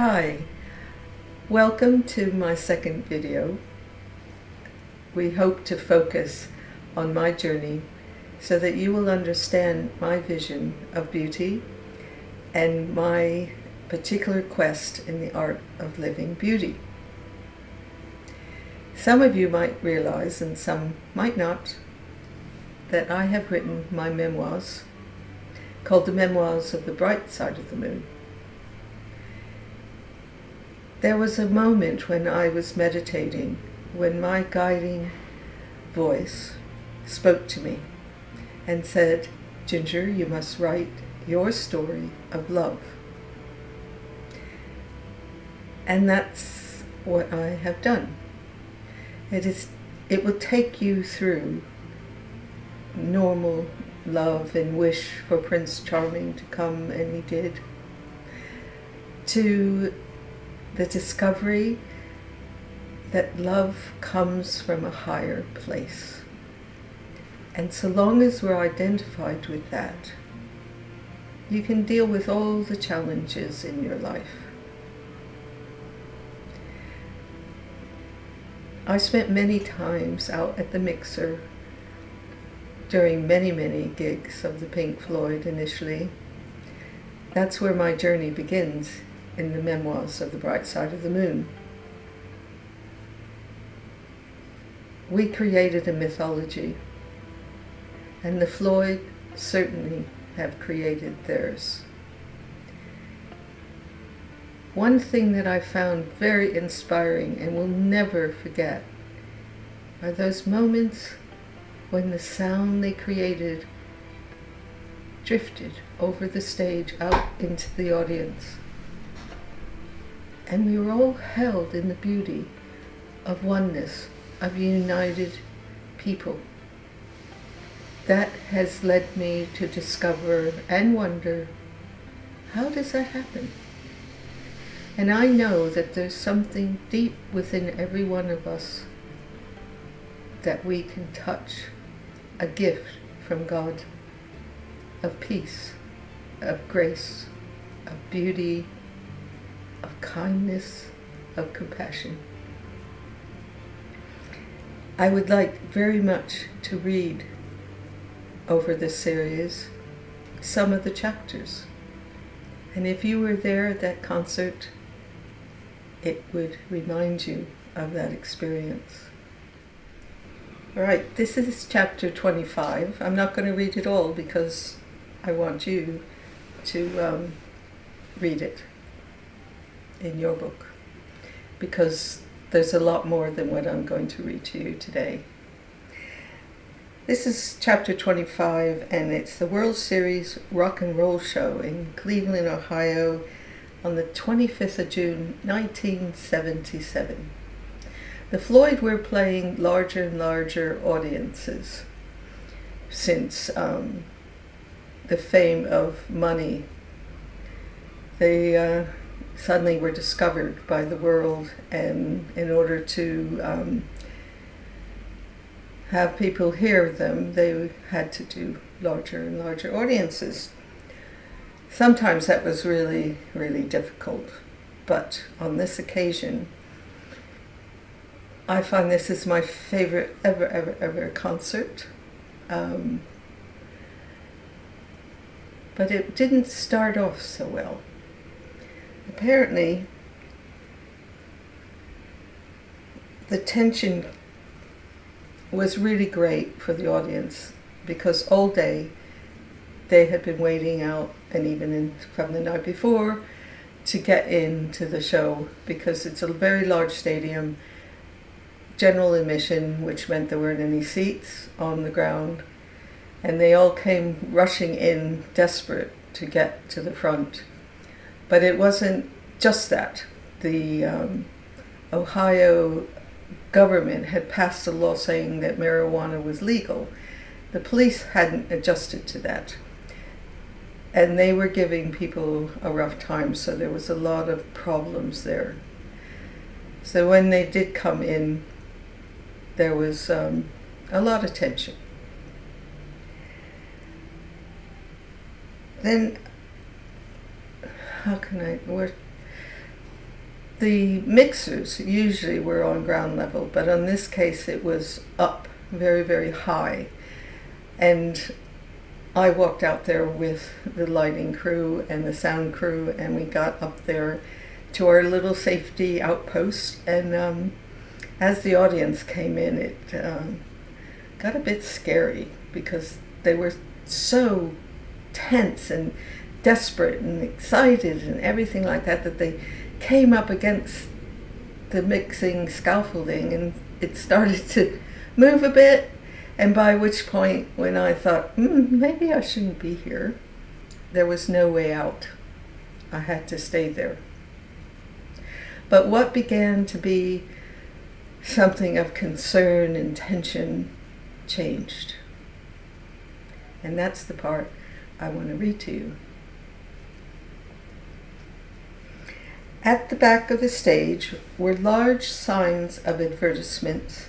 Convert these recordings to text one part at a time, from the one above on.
Hi, welcome to my second video. We hope to focus on my journey so that you will understand my vision of beauty and my particular quest in the art of living beauty. Some of you might realize, and some might not, that I have written my memoirs called The Memoirs of the Bright Side of the Moon. There was a moment when I was meditating, when my guiding voice spoke to me and said, "Ginger, you must write your story of love." And that's what I have done. It will take you through normal love and wish for Prince Charming to come, and he did, to the discovery that love comes from a higher place. And so long as we're identified with that, you can deal with all the challenges in your life. I spent many times out at the mixer during many gigs of the Pink Floyd initially. That's where my journey begins, in the Memoirs of the Bright Side of the Moon. We created a mythology, and the Floyd certainly have created theirs. One thing that I found very inspiring and will never forget are those moments when the sound they created drifted over the stage out into the audience. And we were all held in the beauty of oneness, of united people. That has led me to discover and wonder, how does that happen? And I know that there's something deep within every one of us that we can touch, a gift from God of peace, of grace, of beauty, of kindness, of compassion. I would like very much to read over this series some of the chapters. And if you were there at that concert, it would remind you of that experience. All right, this is chapter 25. I'm not going to read it all because I want you to read it in your book, because there's a lot more than what I'm going to read to you today. This is chapter 25, and it's the World Series Rock and Roll Show in Cleveland, Ohio, on the 25th of June, 1977. The Floyd were playing larger and larger audiences since the fame of money. They suddenly were discovered by the world, and in order to have people hear them, they had to do larger and larger audiences. Sometimes that was really difficult, but on this occasion, I find this is my favorite ever concert. But it didn't start off so well. Apparently, the tension was really great for the audience because all day they had been waiting out, and even from the night before, to get into the show, because it's a very large stadium, general admission, which meant there weren't any seats on the ground, and they all came rushing in, desperate to get to the front. But it wasn't just that. The Ohio government had passed a law saying that marijuana was legal. The police hadn't adjusted to that, and they were giving people a rough time, so there was a lot of problems there. So when they did come in, there was a lot of tension. Then, The mixers usually were on ground level, but on this case it was up very, very high. And I walked out there with the lighting crew and the sound crew, and we got up there to our little safety outpost. And as the audience came in, it got a bit scary because they were so tense and desperate and excited and everything like that, that they came up against the mixing scaffolding and it started to move a bit. And by which point, when I thought, maybe I shouldn't be here, there was no way out. I had to stay there. But what began to be something of concern and tension changed. And that's the part I want to read to you. At the back of the stage were large signs of advertisements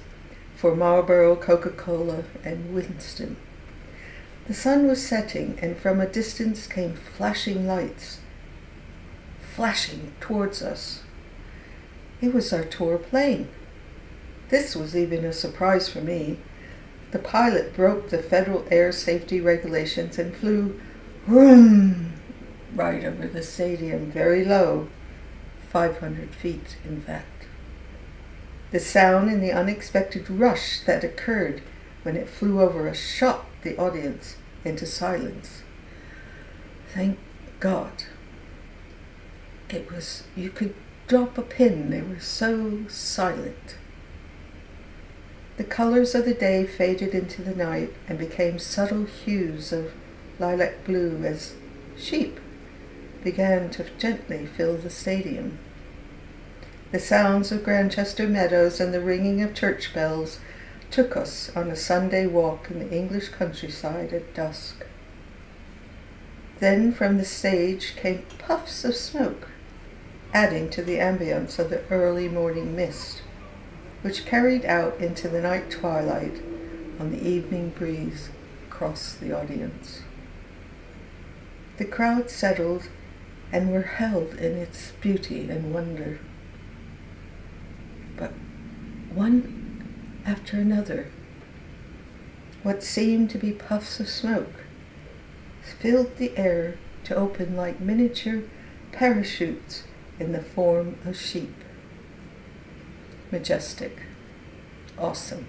for Marlboro, Coca-Cola, and Winston. The sun was setting, and from a distance came flashing lights, flashing towards us. It was our tour plane. This was even a surprise for me. The pilot broke the federal air safety regulations and flew vroom, right over the stadium, very low, 500 feet in fact. The sound and the unexpected rush that occurred when it flew over us shocked the audience into silence. Thank God. It was, you could drop a pin, they were so silent. The colors of the day faded into the night and became subtle hues of lilac blue as sheep began to gently fill the stadium. The sounds of Grantchester meadows and the ringing of church bells took us on a Sunday walk in the English countryside at dusk. Then from the stage came puffs of smoke, adding to the ambience of the early morning mist, which carried out into the night twilight on the evening breeze across the audience. The crowd settled and were held in its beauty and wonder. But one after another, what seemed to be puffs of smoke filled the air to open like miniature parachutes in the form of sheep. Majestic, awesome.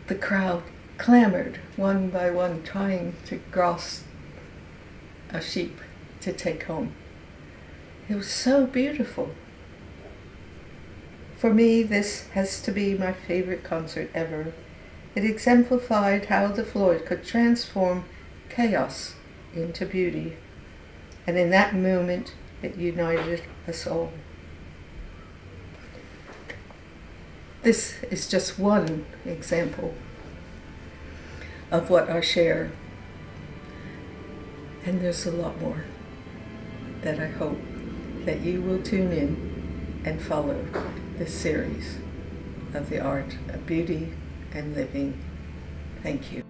The crowd clamored one by one, trying to grasp a sheep to take home. It was so beautiful. For me, this has to be my favorite concert ever. It exemplified how the Floyd could transform chaos into beauty, and in that moment, it united us all. This is just one example of what I share, and there's a lot more that I hope that you will tune in and follow this series of the art of beauty and living. Thank you.